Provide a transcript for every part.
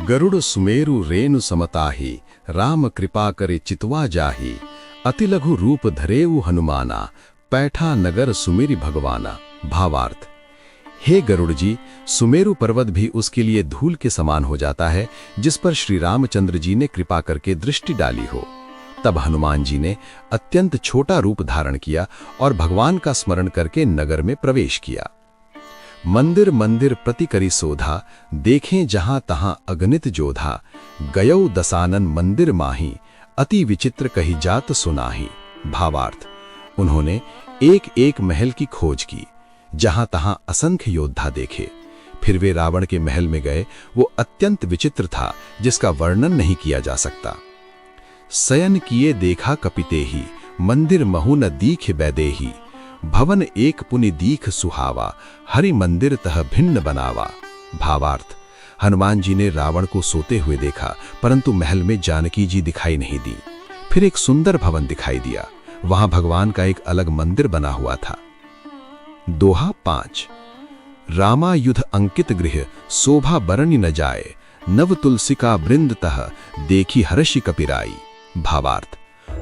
गरुड़ सुमेरु रेणु समताहि, राम कृपा करे चितवा जाहि। अति लघु रूप धरेउ हनुमाना, पैठा नगर सुमेरि भगवाना। भावार्थ: हे गरुड़ जी, सुमेरु पर्वत भी उसके लिए धूल के समान हो जाता है जिस पर श्री रामचंद्र जी ने कृपा करके दृष्टि डाली हो। तब हनुमान जी ने अत्यंत छोटा रूप धारण किया और भगवान का स्मरण करके नगर में प्रवेश किया। मंदिर मंदिर प्रति करी सोधा, देखें जहां तहां अगणित जोधा। गयौ दसानन मंदिर माही, अति विचित्र कही जात सुनाही। भावार्थ: उन्होंने एक एक महल की खोज की, जहां तहां असंख्य योद्धा देखे। फिर वे रावण के महल में गए। वो अत्यंत विचित्र था, जिसका वर्णन नहीं किया जा सकता। शयन किए देखा कपितेहि, मंदिर महु न दीख बैदेही। भवन एक पुनि दीख सुहावा, हरि मंदिर तह भिन्न बनावा। भावार्थ: हनुमान जी ने रावण को सोते हुए देखा, परंतु महल में जानकी जी दिखाई नहीं दी। फिर एक सुंदर भवन दिखाई दिया, वहां भगवान का एक अलग मंदिर बना हुआ था। दोहा 5। रामायुध अंकित गृह, शोभा बरनि न जाए। नव तुलसिका वृंद तह, देखी हर्षि कपिराई। भावार्थ: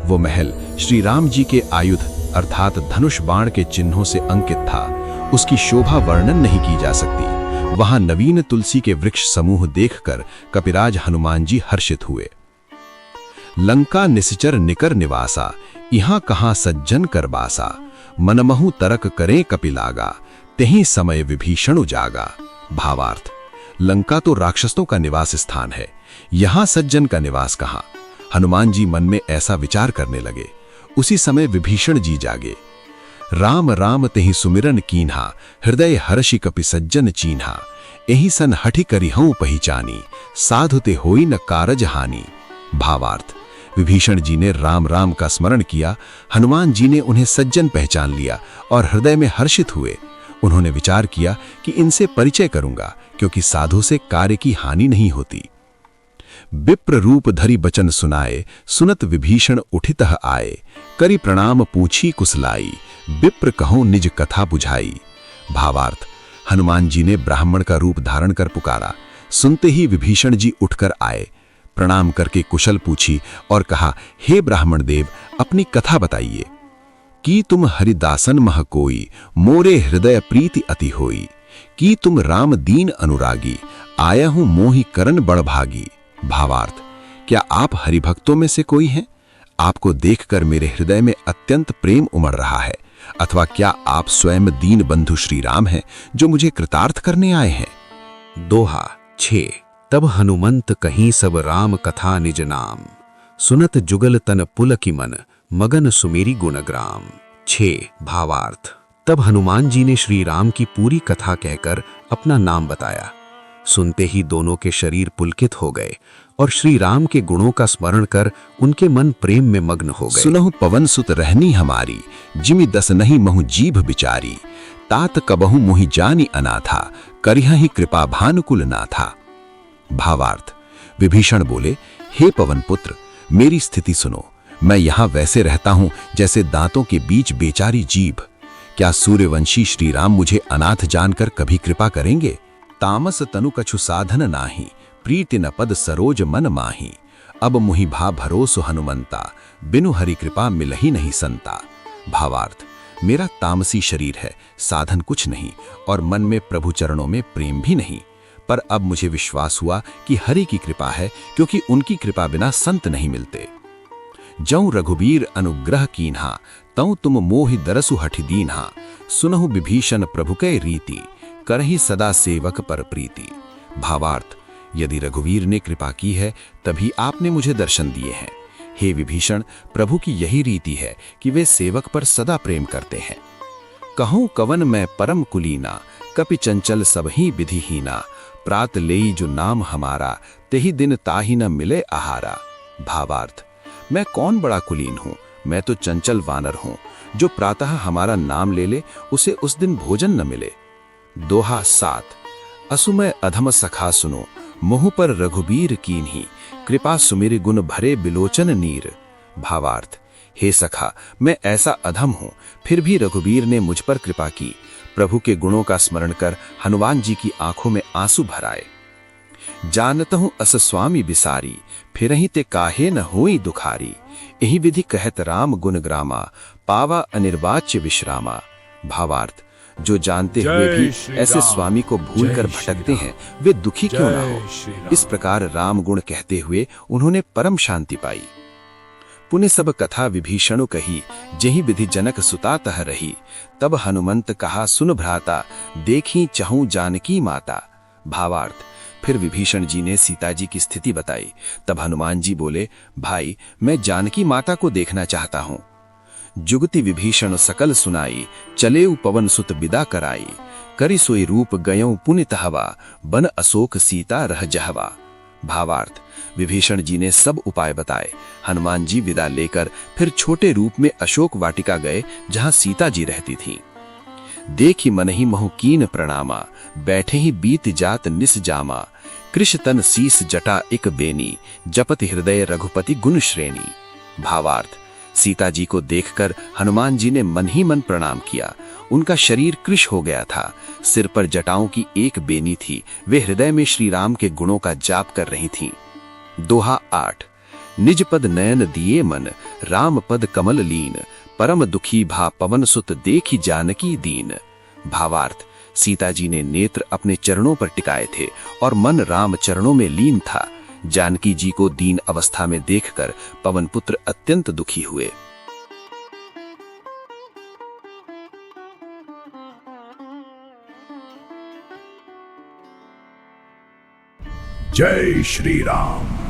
वो महल श्री राम जी के आयुध अर्थात धनुष बाण के चिन्हों से अंकित था। उसकी शोभा वर्णन नहीं की जा सकती। वहां नवीन तुलसी के वृक्ष समूह देखकर कपिराज हनुमान जी हर्षित हुए। लंका निश्चर निकर निवासा, यहाँ कहाँ सज्जन कर बासा। मनमहु तरक करें कपिलागा, तेहि समय विभीषण उजागा। भावार्थ: लंका तो राक्षसों का निवास स्थान है, यहां सज्जन का निवास कहां। हनुमान जी मन में ऐसा विचार करने लगे। उसी समय विभीषण जी जागे। राम राम तेहि सुमिरन कीन्हा, हृदय हर्षि कपि सज्जन चीन्हा। एहि सन हठि करिहउँ पहिचानी, साधु ते होई न कारज हानि। भावार्थ: विभीषण जी ने राम राम का स्मरण किया। हनुमान जी ने उन्हें सज्जन पहचान लिया और हृदय में हर्षित हुए। उन्होंने विचार किया कि इनसे परिचय करूंगा, क्योंकि साधु से कार्य की हानि नहीं होती। विप्र रूप धरि बचन सुनाए, सुनत विभीषण उठितः आए। करि प्रणाम पूछी कुशलाई, विप्र कहूं निज कथा बुझाई। भावार्थ: हनुमान जी ने ब्राह्मण का रूप धारण कर पुकारा। सुनते ही विभीषण जी उठकर आए, प्रणाम करके कुशल पूछी और कहा, हे ब्राह्मण देव, अपनी कथा बताइए। कि तुम हरिदासन मह कोई, मोरे हृदय प्रीति अति होई। कि तुम राम दीन अनुरागी, आया हूं मोहि करन बड़भागी। भावार्थ: क्या आप हरिभक्तों में से कोई हैं? आपको देखकर मेरे हृदय में अत्यंत प्रेम उमड़ रहा है। अथवा क्या आप स्वयं दीन बंधु श्री राम हैं, जो मुझे कृतार्थ करने आए हैं? दोहा 6। तब हनुमंत कहीं सब राम कथा निज नाम। सुनत जुगल तन पुलकी मन, मगन सुमेरी गुणग्राम। 6। भावार्थ: तब हनुमान जी ने श्री राम की पूरी कथा कहकर अपना नाम बताया। सुनते ही दोनों के शरीर पुलकित हो गए और श्री राम के गुणों का स्मरण कर उनके मन प्रेम में मग्न हो गए। सुनहु पवन सुत रहनी हमारी, जिमि दस नहीं महु जीभ बिचारी। तात कबहु मोहि जानी अनाथा, करिहहि कृपा भानुकुल नाथा। भावार्थ: विभीषण बोले, हे पवन पुत्र, मेरी स्थिति सुनो। मैं यहाँ वैसे रहता हूँ जैसे दांतों के बीच बेचारी जीभ। क्या सूर्यवंशी श्री राम मुझे अनाथ जानकर कभी कृपा करेंगे? तामस तनु कछु साधन नाही, प्रीति न पद सरोज मन माही। अब मुहि भा भरोसो हनुमंता, बिनु हरि कृपा मिलही नहीं संता। भावार्थ: मेरा तामसी शरीर है, साधन कुछ नहीं और मन में प्रभु चरणों में प्रेम भी नहीं। पर अब मुझे विश्वास हुआ कि हरि की कृपा है, क्योंकि उनकी कृपा बिना संत नहीं मिलते। जौ रघुबीर अनुग्रह कीन्हा, तौ तुम मोहि दरसु हठि दीन्हा। सुनहु विभीषण प्रभु कै रीति, करहि सदा सेवक पर प्रीति। भावार्थ: यदि रघुवीर ने कृपा की है, तभी आपने मुझे दर्शन दिए हैं। हे विभीषण, प्रभु की यही रीति है कि वे सेवक पर सदा प्रेम करते हैं। कहूं कवन मैं परम कुलीना, कपि चंचल सबही विधिहीना। प्रात लेई जो नाम हमारा, तेहि दिन ताहि न मिले आहारा। भावार्थ: मैं कौन बड़ा कुलीन हूँ? मैं तो चंचल वानर हूँ। जो प्रातः हमारा नाम ले ले, उसे उस दिन भोजन न मिले। दोहा 7। असुमय अधम सखा सुनो, मुँह पर रघुबीर कीन्ही। कृपा सुमिर गुण भरे बिलोचन नीर। भावार्थ: हे सखा, मैं ऐसा अधम हूँ, फिर भी रघुबीर ने मुझ पर कृपा की। प्रभु के गुणों का स्मरण कर हनुमान जी की आंखों में आंसू भर आए। जानतहु अस स्वामी बिसारी, फिरहि ते काहे न होई दुखारी। यही विधि कहत राम गुण ग्रामा, पावा अनिर्वाच्य विश्रामा। भावार्थ, जो जानते हुए भी ऐसे स्वामी को भूलकर भटकते हैं, वे दुखी क्यों ना हो। इस प्रकार राम गुण कहते हुए उन्होंने परम शांति पाई। पुण्य सब कथा विभीषणु कही, जेहि विधि जनक सुता तह रही। तब हनुमंत कहा सुन भ्राता, देखी चहूं जानकी माता। भावार्थ, फिर विभीषण जी ने सीता जी की स्थिति बताई। तब हनुमान जी बोले, भाई मैं जानकी माता को देखना चाहता हूं। जुगति विभीषण सकल सुनाई, चलेउ पवन सुत विदा कराई। करि सोई रूप गयौ पुनित हवा, बन अशोक सीता रह जहवा। भावार्थ, विभीषण जी ने सब उपाय बताए। हनुमान जी विदा लेकर फिर छोटे रूप में अशोक वाटिका गए, जहां सीता जी रहती थीं। देखी मनहि महु कीन प्रणामा, बैठे ही बीत जात निस जामा। कृष तन सीस जटा इक बेनी, जपत हृदय रघुपति गुण श्रेणी। भावार्थ, सीता जी को देखकर हनुमान जी ने मन ही मन प्रणाम किया। उनका शरीर कृश हो गया था, सिर पर जटाओं की एक बेनी थी। वे हृदय में श्री राम के गुणों का जाप कर रही थीं। दोहा 8। निज पद नयन दिए मन, राम पद कमल लीन। परम दुखी भा पवन सुत, देखी जानकी दीन। भावार्थ, सीता जी ने नेत्र अपने चरणों पर टिकाए थे और मन राम चरणों में लीन था। जानकी जी को दीन अवस्था में देखकर पवन पुत्र अत्यंत दुखी हुए। जय श्री राम।